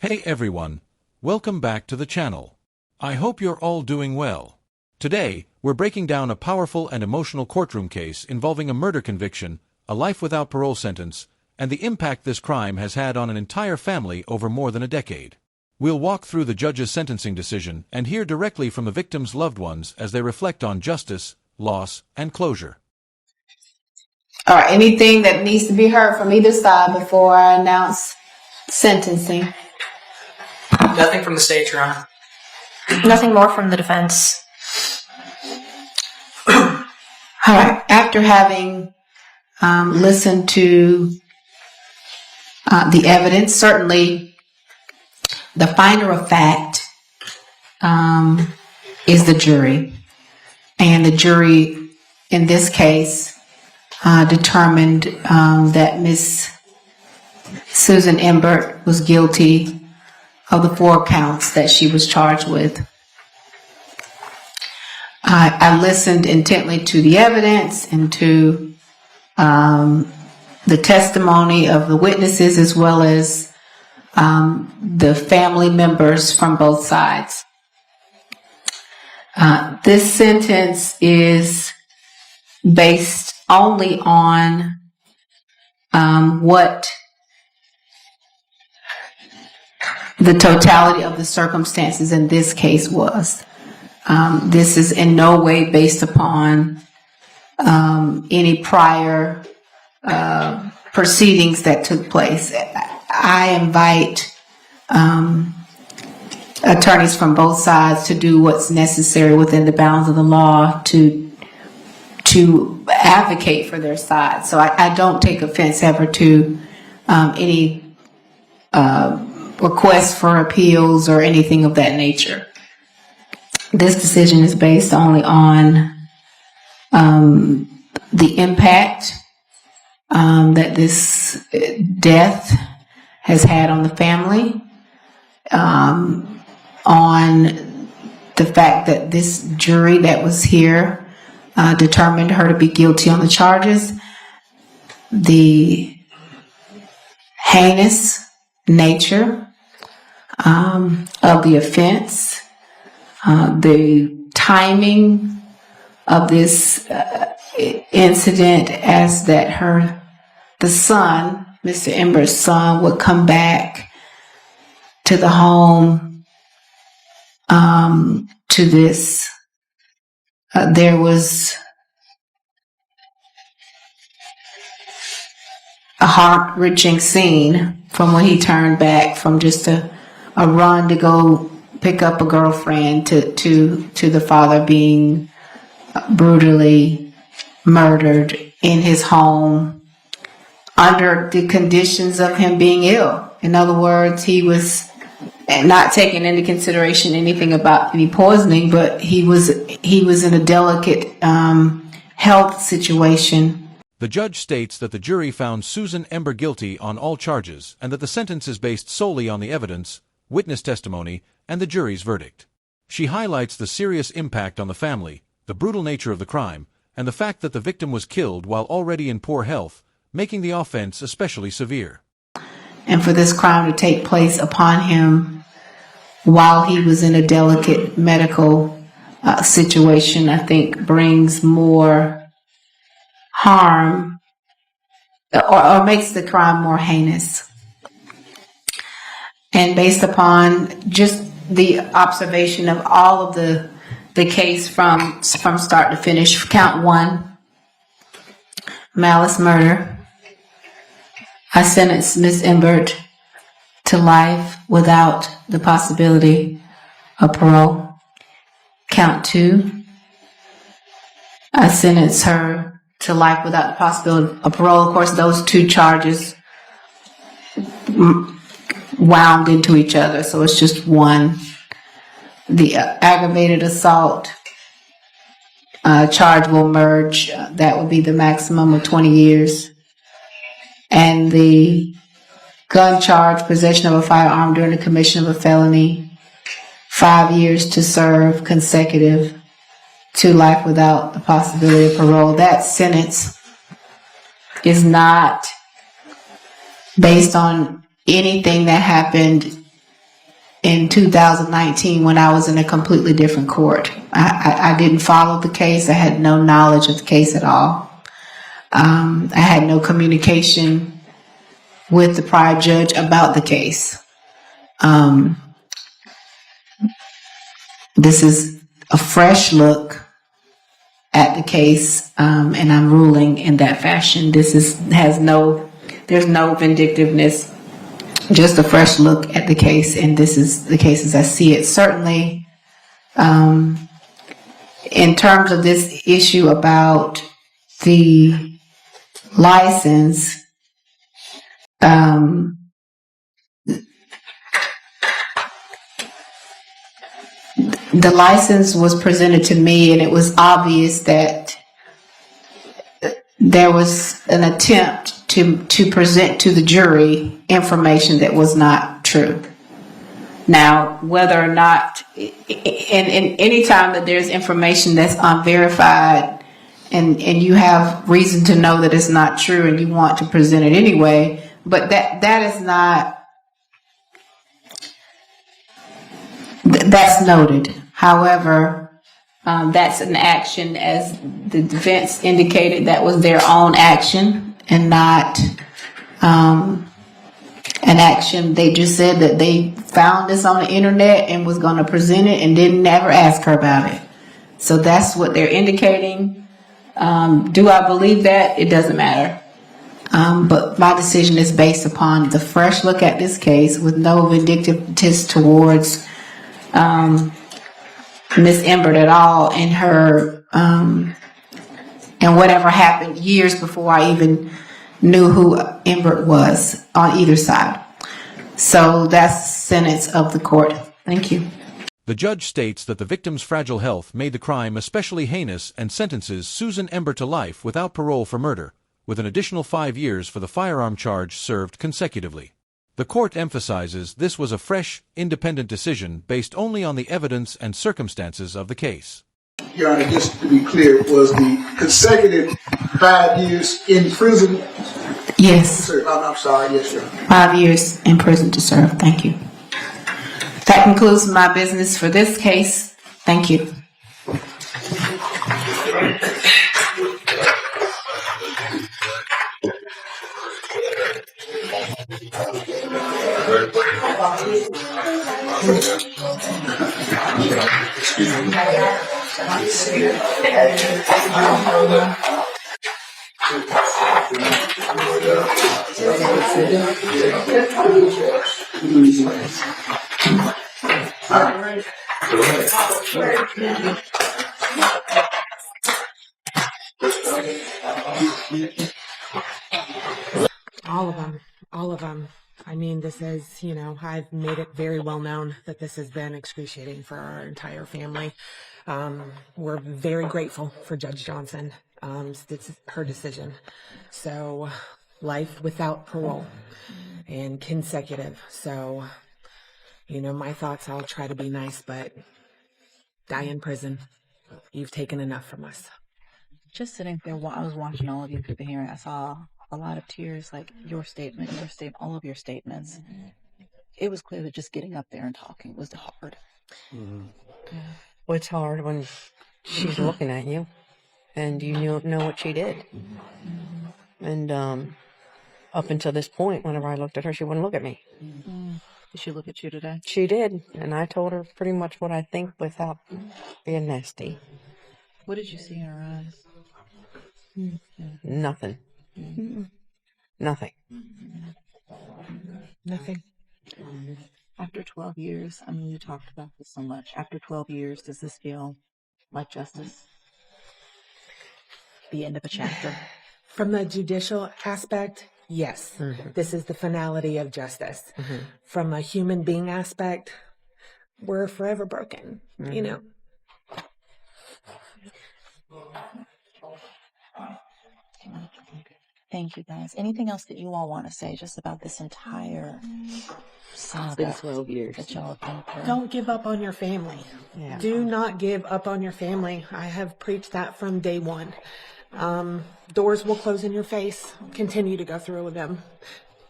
Hey everyone, welcome back to the channel. I hope you're all doing well. Today, we're breaking down a powerful and emotional courtroom case involving a murder conviction, a life without parole sentence, and the impact this crime has had on an entire family over more than a decade. We'll walk through the judge's sentencing decision and hear directly from the victim's loved ones as they reflect on justice, loss, and closure. All right, anything that needs to be heard from either side before I announce sentencing? Nothing from the state, Your Honor. Nothing more from the defense. All right, after having listened to the evidence, certainly the finder of fact is the jury. And the jury, in this case, determined that Miss Susan Ember was guilty of the 4 counts that she was charged with. I listened intently to the evidence and to the testimony of the witnesses as well as the family members from both sides. This sentence is based only on what the totality of the circumstances in this case was. This is in no way based upon any prior proceedings that took place. I invite attorneys from both sides to do what's necessary within the bounds of the law to advocate for their side. So I don't take offense ever to any requests for appeals or anything of that nature. This decision is based only on the impact that this death has had on the family, on the fact that this jury that was here determined her to be guilty on the charges, the heinous nature of the offense, the timing of this incident, as that the son, Mr. Ember's son, would come back to the home to this. There was a heart-wrenching scene from when he turned back from just a run to go pick up a girlfriend to the father being brutally murdered in his home under the conditions of him being ill. In other words, he was not taking into consideration anything about any poisoning, but he was in a delicate health situation. The judge states that the jury found Susan Ember guilty on all charges and that the sentence is based solely on the evidence, witness testimony, and the jury's verdict. She highlights the serious impact on the family, the brutal nature of the crime, and the fact that the victim was killed while already in poor health, making the offense especially severe. And for this crime to take place upon him while he was in a delicate medical situation, I think brings more harm or makes the crime more heinous. And based upon just the observation of all of the case from start to finish, count 1, malice murder, I sentenced Ms. Ember to life without the possibility of parole. Count 2, I sentenced her to life without the possibility of parole. Of course, those 2 charges wound into each other, so it's just one. The aggravated assault charge will merge. That would be the maximum of 20 years. And the gun charge, possession of a firearm during the commission of a felony, 5 years to serve consecutive to life without the possibility of parole. That sentence is not based on anything that happened in 2019 when I was in a completely different court. I didn't follow the case. I had no knowledge of the case at all. I had no communication with the prior judge about the case. This is a fresh look at the case, and I'm ruling in that fashion. There's no vindictiveness, just a fresh look at the case, and this is the case as I see it. Certainly, in terms of this issue about the license, the license was presented to me, and it was obvious that there was an attempt to present to the jury information that was not true. Now, whether or not, in any time that there's information that's unverified and you have reason to know that it's not true and you want to present it anyway, but that is not, that's noted. However, that's an action, as the defense indicated, that was their own action and not an action. They just said that they found this on the internet and was going to present it and didn't ever ask her about it. So that's what they're indicating. Do I believe that? It doesn't matter. But my decision is based upon the fresh look at this case with no vindictiveness towards Miss Ember at all, and her and whatever happened years before I even knew who Ember was on either side. So that's the sentence of the court. Thank you. The judge states that the victim's fragile health made the crime especially heinous and sentences Susan Ember to life without parole for murder, with an additional 5 years for the firearm charge served consecutively. The court emphasizes this was a fresh, independent decision based only on the evidence and circumstances of the case. Your Honor, just to be clear, was the consecutive 5 years in prison? Yes. I'm sorry, yes, Your Honor. 5 years in prison to serve. Thank you. That concludes my business for this case. Thank you. All of them. I mean, this is, I've made it very well known that this has been excruciating for our entire family. We're very grateful for Judge Johnson. It's her decision. So, life without parole and consecutive. So, my thoughts, I'll try to be nice, but die in prison. You've taken enough from us. Just sitting there while I was watching all of you through the hearing, I saw a lot of tears, like your statement, all of your statements. It was clear that just getting up there and talking was hard. Mm-hmm. Yeah. Well, it's hard when she's looking at you and you know what she did. And up until this point, whenever I looked at her, she wouldn't look at me. Did she look at you today? She did, and I told her pretty much what I think without being nasty. What did you see in her eyes? Nothing. Nothing. Nothing. After 12 years, I mean, you talked about this so much. After 12 years, does this feel like justice? The end of a chapter? From the judicial aspect, yes. Mm-hmm. This is the finality of justice. Mm-hmm. From a human being aspect, we're forever broken, Mm-hmm. Thank you, guys. Anything else that you all want to say just about this entire saga? It's been 12 years. That y'all have been through? Don't give up on your family. Yeah. Do not give up on your family. I have preached that from day one. Doors will close in your face. Continue to go through with them.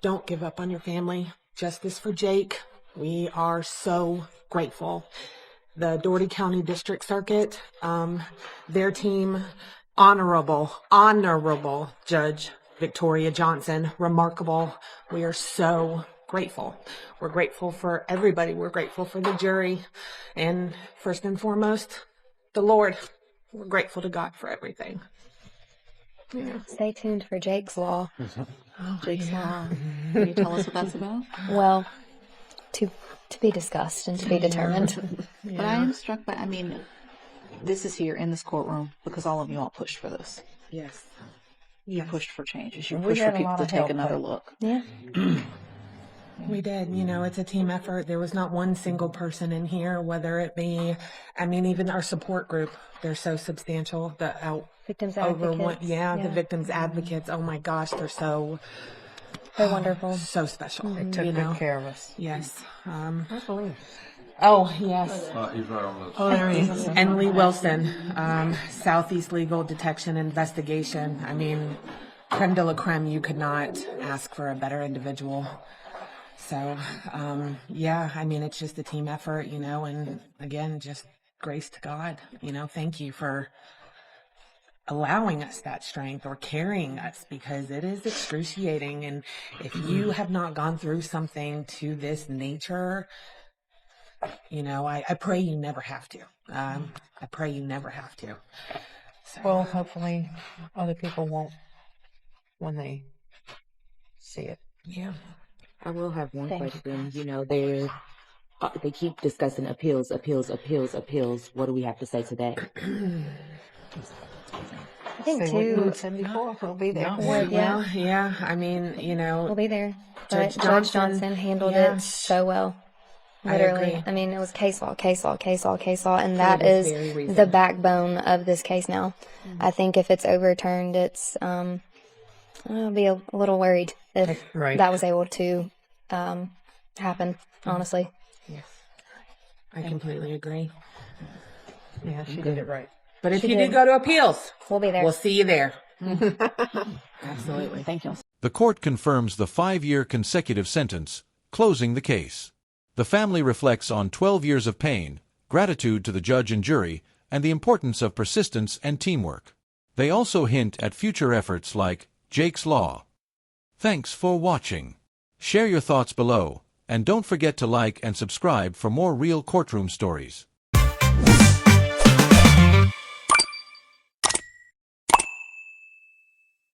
Don't give up on your family. Justice for Jake. We are so grateful. The Dougherty County District Circuit, their team, honorable Judge Victoria Johnson, remarkable. We are so grateful. We're grateful for everybody. We're grateful for the jury, and first and foremost, the Lord. We're grateful to God for everything. Yeah. Stay tuned for Jake's Law. Jake's Law. Can you tell us what that's about? Well, to be discussed and to be determined. But I am struck by, I mean, this is here in this courtroom because all of you all pushed for this. Yes. You pushed for changes. You We pushed for had a people lot to of take help, another but- look. Yeah. We did. You know, it's a team effort. There was not one single person in here, whether it be, I mean, even our support group, they're so substantial. Victims Over one, advocates. the victims advocates. Oh my gosh, they're They're wonderful. so special. They took you know? good care of us. Yes. I believe. Oh yes. Oh, there he is. And Lee Wilson, Southeast Legal Detection Investigation. I mean, creme de la creme. You could not ask for a better individual. So, yeah, I mean, it's just a team effort, you know, and again, just grace to God, you know, thank you for allowing us that strength or carrying us, because it is excruciating. And if you have not gone through something to this nature, you know, I pray you never have to. I pray you never have to. So. Well, hopefully other people won't when they see it. Yeah. I will have one question. You know, they keep discussing appeals. What do we have to say to that? I think Say what you too. said before. We'll be there. Well, yeah, I mean, you know. We'll be there. But Judge Judge Johnson, Johnson handled yeah. it so well. I Literally. agree. I mean, it was case law, and For that this is very reason. the backbone of this case now. I think if it's overturned, I'll be a little worried if Right. that was able to happen, honestly. Yes. I completely agree. Yeah, she did it right. But if She you did. do go to appeals, We'll be there. we'll see you there. Absolutely. Thank you. The court confirms the 5-year consecutive sentence, closing the case. The family reflects on 12 years of pain, gratitude to the judge and jury, and the importance of persistence and teamwork. They also hint at future efforts like Jake's Law. Thanks for watching. Share your thoughts below, and don't forget to like and subscribe for more real courtroom stories.